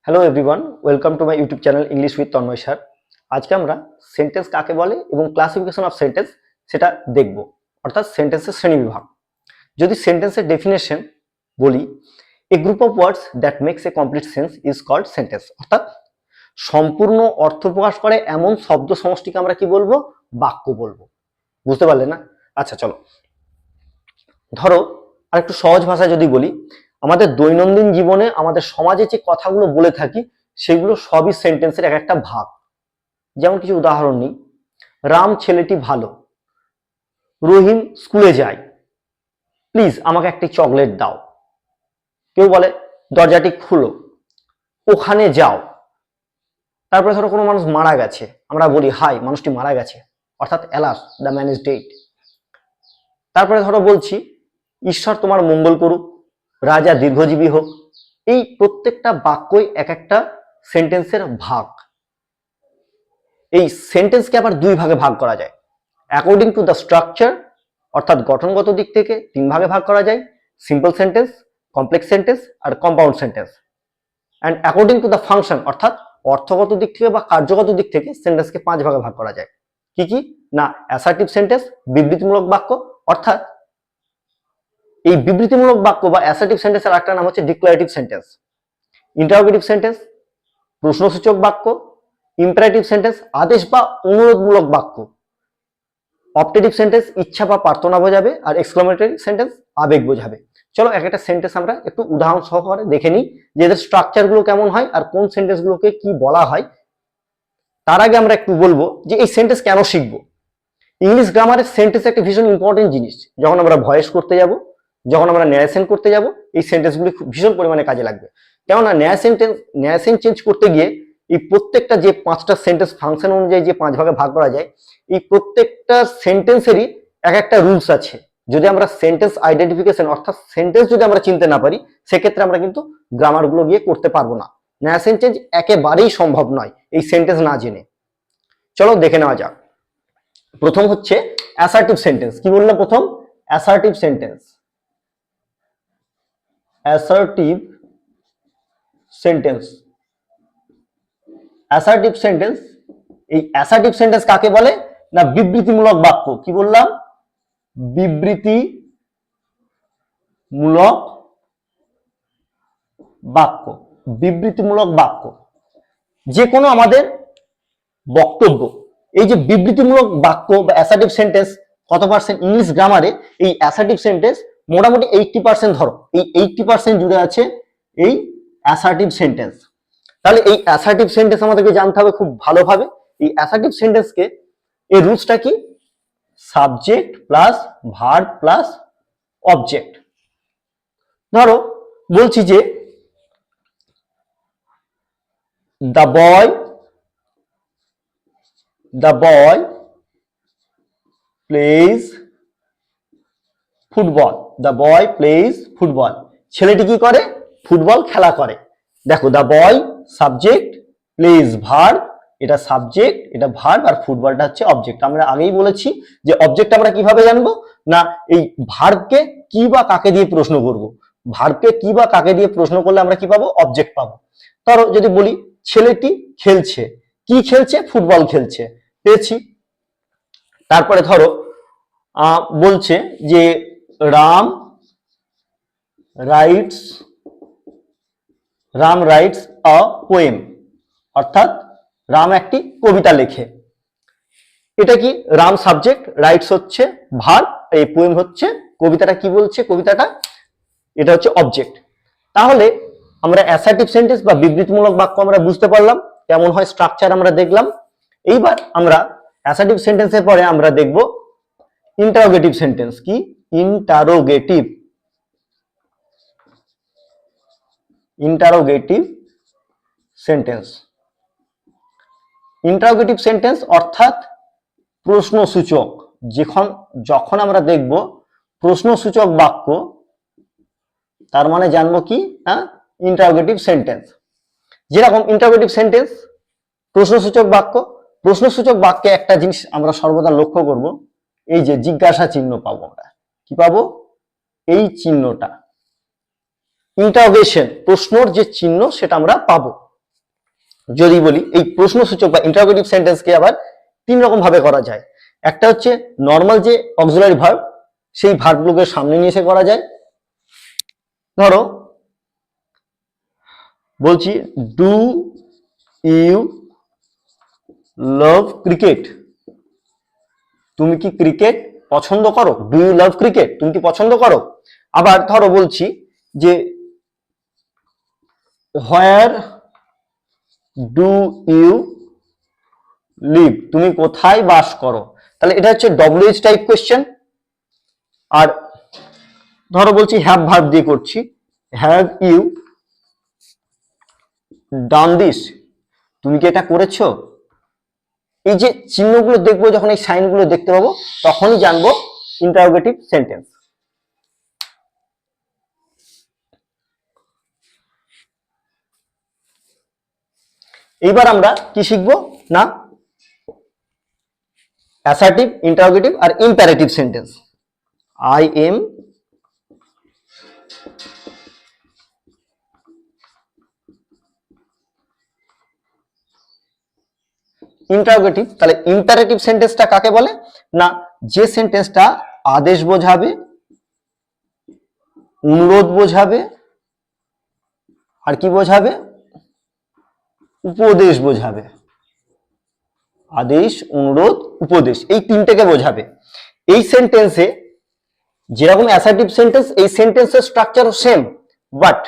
Hello everyone, welcome to my YouTube channel English with Tanmoy sir. আজকে আমরা sentence কাকে বলে এবং ক্লাসিফিকেশন অফ সেন্টেন্স সেটা দেখব, অর্থাৎ সেন্টেন্সের শ্রেণীবিভাগ। যদি সেন্টেন্সের ডেফিনেশন বলি, a group of words that makes a complete sense is called sentence, অর্থাৎ সম্পূর্ণ অর্থ প্রকাশ করে এমন শব্দ সমষ্টিকে আমরা কি বলবো? বাক্য বলবো। বুঝতে পারলে না? আচ্ছা চলো, ধরো আর একটু সহজ ভাষায় যদি বলি, আমাদের দৈনন্দিন জীবনে আমাদের সমাজে যে কথাগুলো বলে থাকি সেগুলো সবই সেন্টেন্সের এক একটা ভাগ। যেমন কিছু উদাহরণ নিই, রাম ছেলেটি ভালো, রহিম স্কুলে যায়, প্লিজ আমাকে একটি চকলেট দাও। কেউ বলে দরজাটি খুলো, ওখানে যাও। তারপরে ধরো কোনো মানুষ মারা গেছে, আমরা বলি হাই মানুষটি মারা গেছে, অর্থাৎ alas the man is dead. তারপরে ধরো বলছি ঈশ্বর তোমার মঙ্গল করুক, রাজা দীর্ঘজীবী হোক। এই প্রত্যেকটা বাক্যই এক একটা সেন্টেন্সের ভাগ। এই সেন্টেন্সকে আবার দুই ভাগে ভাগ করা যায়, অ্যাকর্ডিং টু দ্য স্ট্রাকচার, অর্থাৎ গঠনগত দিক থেকে তিন ভাগে ভাগ করা যায়, সিম্পল সেন্টেন্স, কমপ্লেক্স সেন্টেন্স আর compound sentence. And according to the function, অর্থাৎ অর্থগত দিক থেকে বা কার্যগত দিক থেকে সেন্টেন্সকে পাঁচ ভাগে ভাগ করা যায়। কি কি না, অ্যাসার্টিভ সেন্টেন্স বিবৃতিমূলক বাক্য, অর্থাৎ এই বিবৃতিমূলক বাক্য বা অ্যাসার্টিভ সেন্টেন্সের আরেকটা নাম হচ্ছে ডিক্লারেটিভ সেন্টেন্স। ইন্টারোগেটিভ সেন্টেন্স প্রশ্নসূচক বাক্য, ইম্পারেটিভ সেন্টেন্স আদেশ বা অনুরোধমূলক বাক্য, অপটেটিভ সেন্টেন্স ইচ্ছা বা প্রার্থনা বোঝাবে, আর এক্সক্লামেটরি সেন্টেন্স আবেগ বোঝাবে। চলো এক একটা সেন্টেন্স আমরা একটু উদাহরণ সহকারে দেখে নিই যে এদের স্ট্রাকচার গুলো কেমন হয় আর কোন সেন্টেন্স গুলোকে কি বলা হয়। তার আগে আমরা একটু বলবো যে এই সেন্টেন্স কেন শিখবো। ইংলিশ গ্রামারের সেন্টেন্স একটা ভীষণ ইম্পর্টেন্ট জিনিস। যখন আমরা ভয়েস করতে যাব, যখন আমরা ন্যারেশন করতে যাব, এই সেন্টেন্সগুলি ভীষণ পরিমাণে কাজে লাগবে। কেননা ন্যারেশন চেঞ্জ করতে গিয়ে এই প্রত্যেকটা যে পাঁচটা সেন্টেন্স ফাংশন অনুযায়ী যে পাঁচ ভাগে ভাগ করা যায়, এই প্রত্যেকটা সেন্টেন্সেরই এক একটা রুলস আছে। যদি আমরা সেন্টেন্স আইডেন্টিফিকেশন অর্থাৎ সেন্টেন্স যদি আমরা চিনতে না পারি, সেক্ষেত্রে আমরা কিন্তু গ্রামারগুলো গিয়ে করতে পারবো না। ন্যারেশন চেঞ্জ একেবারেই সম্ভব নয় এই সেন্টেন্স না জেনে। চলো দেখে নেওয়া যাক। প্রথম হচ্ছে অ্যাসার্টিভ সেন্টেন্স। কি বললাম প্রথম? Assertive sentence. Assertive sentence, assertive sentence, এই অ্যাসার্টিভ সেন্টেন্স কাকে বলে না বিবৃতিমূলক বাক্য। কি বললাম? বিবৃতিমূলক বাক্য। বিবৃতিমূলক বাক্য যে কোনো আমাদের বক্তব্য, এই যে বিবৃতিমূলক বাক্য বা অ্যাসার্টিভ সেন্টেন্স কত পার্সেন্ট ইংলিশ গ্রামারে, এই অ্যাসার্টিভ সেন্টেন্স মোটামুটি 80% ধরো, এই 80% জুড়ে আছে এই অ্যাসার্টিভ সেন্টেন্স। তাহলে এই অ্যাসার্টিভ সেন্টেন্স আমাদেরকে জানতে হবে খুব ভালোভাবে। এই অ্যাসার্টিভ সেন্টেন্সকে এই রুলসটা কি? Subject plus verb plus object. ধরো বলছি যে the boy plays football. The boy plays football. ছেলেটি কি করে? ফুটবল খেলা করে। দেখো the boy subject, plays verb, এটা সাবজেক্ট, এটা ভার্ব, আর ফুটবলটা হচ্ছে অবজেক্ট। আমরা আগেই বলেছি যে অবজেক্ট আমরা কিভাবে জানবো না, এই ভার্বকে কি বা কাকে দিয়ে প্রশ্ন করব। ভার্বকে কি বা কাকে দিয়ে প্রশ্ন করলে আমরা কি পাবো? অবজেক্ট পাবো। ধরো যদি বলি ছেলেটি খেলছে, কি খেলছে? ফুটবল খেলছে, পেয়েছি। তারপরে ধরো বলছে যে রাম রাইটস আ পোয়েম, অর্থাৎ রাম একটি কবিতা লেখে। এটা কি? রাম সাবজেক্ট, রাইটস হচ্ছে ভার্ব, এই পোয়েম হচ্ছে কবিতাটা কি বলছে কবিতাটা, এটা হচ্ছে অবজেক্ট। তাহলে আমরা অ্যাসার্টিভ সেন্টেন্স বা বিবৃতিমূলক বাক্য আমরা বুঝতে পারলাম কেমন হয়, স্ট্রাকচার আমরা দেখলাম। এইবার আমরা অ্যাসার্টিভ সেন্টেন্সের পরে আমরা দেখব ইন্টারোগেটিভ সেন্টেন্স। কি? Interrogative sentence. ইন্টারোগেটিভ সেন্টেন্স অর্থাৎ প্রশ্নসূচক। যখন আমরা দেখব প্রশ্নসূচক বাক্য, তার মানে জানবো কি? Interrogative sentence. যেরকম ইন্টারোগেটিভ সেন্টেন্স প্রশ্নসূচক বাক্য, প্রশ্নসূচক বাক্যে একটা জিনিস আমরা সর্বদা লক্ষ্য করব, এই যে জিজ্ঞাসা চিহ্ন পাবো আমরা। কি পাবো? এই চিহ্নটা। ইন্টারোগেশন প্রশ্নর যে চিহ্ন সেটা আমরা পাবো। যদি বলি এই প্রশ্নসূচক বা ইন্টারোগেটিভ সেন্টেন্সকে আবার তিন রকম ভাবে করা যায়। একটা হচ্ছে নর্মাল যে অক্সিলারি ভার্ব, সেই ভার্বগুলোকে সামনে নিয়ে এসে করা যায়। ধরো বলছি ডু ইউ লাভ ক্রিকেট, তুমি কি ক্রিকেট পছন্দ করো? ডু ইউ লাভ ক্রিকেট, তুমি কি পছন্দ করো? আবার ধরো বলছি যে হোয়ার ডু ইউ লিভ, তুমি কোথায় বাস করো? তাহলে এটা হচ্ছে ডব্লিউএইচ টাইপ কোয়েশ্চেন। আর ধরো বলছি হ্যাভ ভার্ব দিয়ে করছি, হ্যাভ ইউ ডান দিস, তুমি কি এটা করেছো? এই যে চিহ্নগুলো দেখবো, যখন এই সাইনগুলো দেখতে পাবো তখনই জানবো ইন্টারোগেটিভ সেন্টেন্স। এইবার আমরা কি শিখবো না অ্যাসার্টিভ, ইন্টারোগেটিভ আর imperative sentence. I am interrogative. তাহলে ইম্পারেটিভ সেন্টেন্সটা কাকে বলে না, যে সেন্টেন্সটা আদেশ বোঝাবে, অনুরোধ বোঝাবে, আর কি বোঝাবে? উপদেশ বোঝাবে। আদেশ, অনুরোধ, উপদেশ, এই তিনটেকে বোঝাবে। এই সেন্টেন্সে যেরকম অ্যাসার্টিভ সেন্টেন্স, এই সেন্টেন্সের স্ট্রাকচার সেম, বাট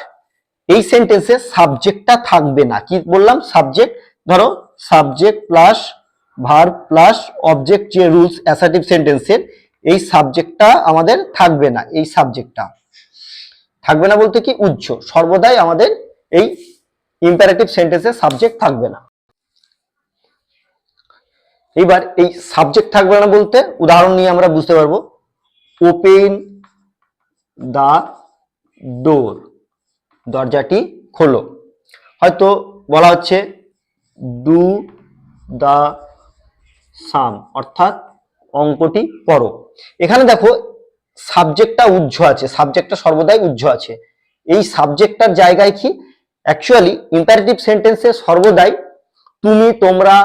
এই সেন্টেন্সে সাবজেক্টটা থাকবে না। কি বললাম? সাবজেক্ট। ধরো subject plus verb plus object, যে রুলস অ্যাসার্টিভ সেন্টেন্সের, এই সাবজেক্টটা আমাদের থাকবে না। এই সাবজেক্টটা থাকবে না বলতে কি, উজ্জ, সর্বদাই আমাদের এই ইম্পারেটিভ সেন্টেন্সে সাবজেক্ট থাকবে না। এবার এই সাবজেক্ট থাকবে না বলতে উদাহরণ নিয়ে আমরা বুঝতে পারবো। ওপেন দা ডোর, দরজাটি খোলো। হয়তো বলা হচ্ছে ডু দা সাম, অর্থাৎ অঙ্কটি পড়ো। এখানে দেখো সাবজেক্টটা উজ্জ আছে, সাবজেক্টটা সর্বদাই উজ্জ আছে। এই সাবজেক্টটার জায়গায় কি, অ্যাকচুয়ালি ইম্পারেটিভ সেন্টেন্সে সর্বদাই তুমি, তোমরা,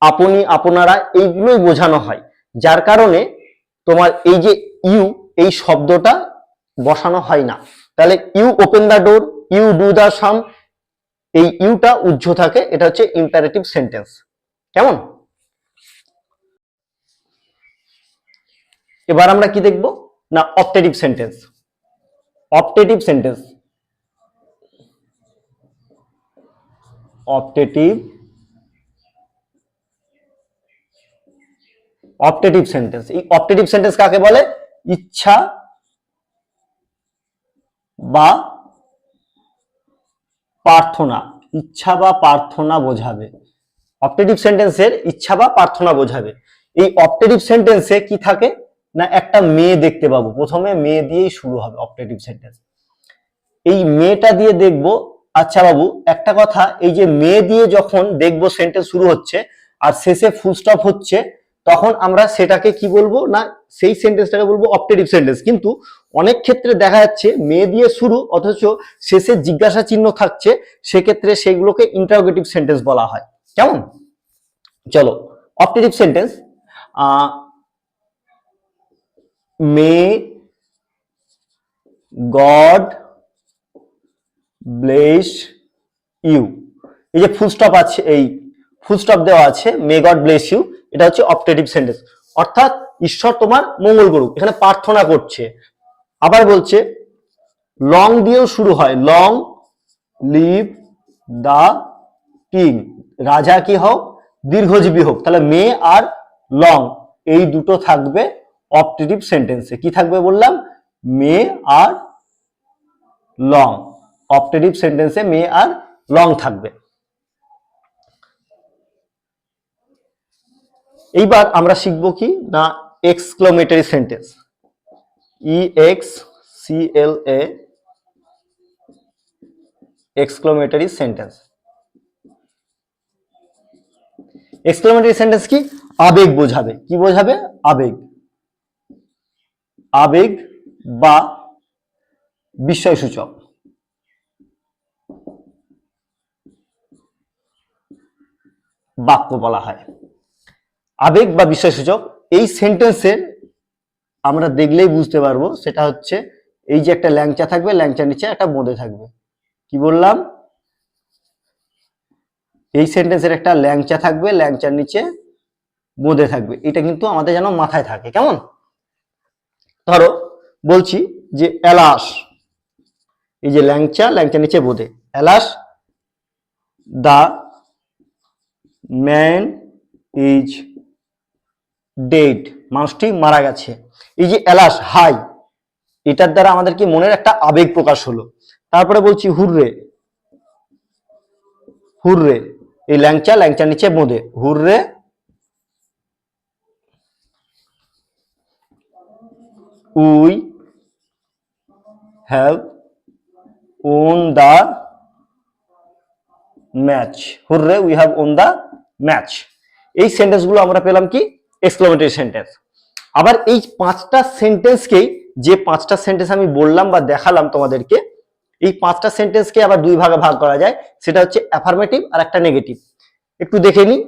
আপনি, আপনারা, এইগুলোই বোঝানো হয়। যার কারণে তোমার এই যে ইউ, এই শব্দটা বসানো হয় না। তাহলে you open the door, you do the sum, এই ইউটা উজ্জ থাকে। এটা হচ্ছে ইম্পারেটিভ সেন্টেন্স। কেমন? এবার আমরা কি দেখব না optative sentence. Optative sentence, optative optative sentence. এই অপটেটিভ সেন্টেন্স কাকে বলে? ইচ্ছা বা প্রার্থনা, ইচ্ছা বা প্রার্থনা বোঝাবে। অপটেটিভ সেন্টেন্সের ইচ্ছা বা প্রার্থনা বোঝাবে। এই অপটেটিভ সেন্টেন্সে কি থাকে না, একটা মেয়ে দেখতে পাবো। প্রথমে মেয়ে দিয়েই শুরু হবে অপটেটিভ সেন্টেন্স। এই মেয়েটা দিয়ে দেখবো। আচ্ছা বাবু একটা কথা, এই যে মেয়ে দিয়ে যখন দেখবো সেন্টেন্স শুরু হচ্ছে আর শেষে ফুল স্টপ হচ্ছে, তখন আমরা সেটাকে কি বলবো না, সেই সেন্টেন্সটাকে বলবো অপটেটিভ সেন্টেন্স। কিন্তু অনেক ক্ষেত্রে দেখা যাচ্ছে মেয়ে দিয়ে শুরু অথচ শেষে জিজ্ঞাসা চিহ্ন থাকছে, সেক্ষেত্রে সেগুলোকে ইন্টারোগেটিভ সেন্টেন্স বলা হয়। কেমন? চলো optative sentence. May God bless you, এই যে ফুল স্টপ আছে, এই ফুল স্টপ দেওয়া আছে, মে গড ব্লেস ইউ, এটা হচ্ছে অপটেটিভ সেন্টেন্স, অর্থাৎ ঈশ্বর তোমার মঙ্গল করুক, এখানে প্রার্থনা করছে। আবার বলছে লং দিয়েও শুরু হয়, লং লিভ দা কিং, রাজা কি হোক, দীর্ঘজীবী হোক। তাহলে মে আর লং এই দুটো থাকবে অপটেটিভ সেন্টেন্সে। কি থাকবে বললাম? মে আর লং। অপটেটিভ সেন্টেন্সে মে আর লং থাকবে। এইবার আমরা শিখব কি না exclamatory sentence. EXCLA, exclamatory sentence. Exclamatory sentence কি? আবেগ বোঝাবে। কি বোঝাবে? আবেগ, আবেগ বা বিস্ময়সূচক। বাক্য বলা হয়। আবেগ বা বিষয়সূচক এই সেন্টেন্সের আমরা দেখলেই বুঝতে পারবো, সেটা হচ্ছে এই যে একটা ল্যাংচা থাকবে, ল্যাংচার নিচে একটা বোঁদে থাকবে। কি বললাম? এই সেন্টেন্সের একটা ল্যাংচা থাকবে, ল্যাংচার নিচে বোঁদে থাকবে। এটা কিন্তু আমাদের যেন মাথায় থাকে। কেমন? ধরো বলছি যে এলাস, এই যে ল্যাংচা, ল্যাংচার নিচে বোঁদে, alas the man is dead, মানুষটি মারা গেছে। এই যে এলাস, হাই, এটার দ্বারা আমাদের কি মনের একটা আবেগ প্রকাশ হলো। তারপরে বলছি হুররে, হুররে, এই ল্যাংচা, ল্যাংচার নিচে বোঁদে, hurray we have won the match, hurray we have won the match. এই সেন্টেন্সগুলো আমরা পেলাম কি? Exclamatory sentence. আবার এই পাঁচটা সেন্টেন্সকেই, যে পাঁচটা সেন্টেন্স আমি বললাম বা দেখালাম তোমাদেরকে, এই পাঁচটা সেন্টেন্সকে আবার দুই ভাগে ভাগ করা যায়। সেটা হচ্ছে অ্যাফার্মেটিভ আর একটা নেগেটিভ। একটু দেখে নিই।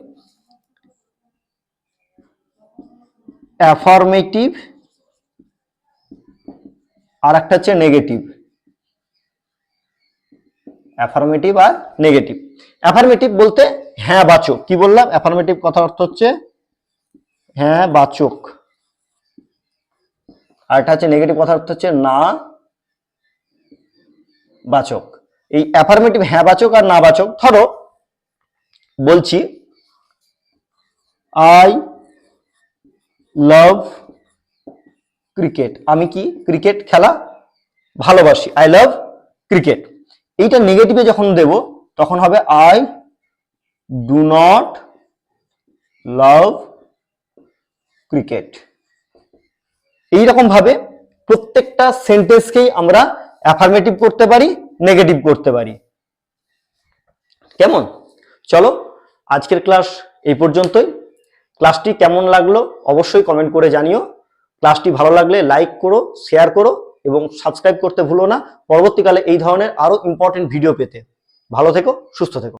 অ্যাফার্মেটিভ আর একটা হচ্ছে নেগেটিভ। অ্যাফার্মেটিভ আর নেগেটিভ। অ্যাফার্মেটিভ বলতে হ্যাঁ বাচক। কি বললাম? অ্যাফার্মেটিভ কথা অর্থ হচ্ছে হ্যাঁ বাচক, আর এটা হচ্ছে নেগেটিভ কথা অর্থ হচ্ছে না বাচক। এই অ্যাফার্মেটিভ হ্যাঁ বাচক আর না বাচক। ধরো বলছি আই লাভ ক্রিকেট, আমি কি ক্রিকেট খেলা ভালোবাসি, আই লাভ ক্রিকেট। এইটা নেগেটিভে যখন দেব তখন হবে I do not love cricket. এইরকম ভাবে প্রত্যেকটা সেন্টেন্সকেই আমরা অ্যাফার্মেটিভ করতে পারি, নেগেটিভ করতে পারি। কেমন? চলো আজকের ক্লাস এই পর্যন্তই। ক্লাসটি কেমন লাগলো অবশ্যই কমেন্ট করে জানিও। ক্লাসটি ভালো লাগলে লাইক করো, শেয়ার করো এবং সাবস্ক্রাইব করতে ভুলো না পরবর্তীকালে এই ধরনের আরো ইম্পর্টেন্ট ভিডিও পেতে। ভালো থেকো, সুস্থ থেকো।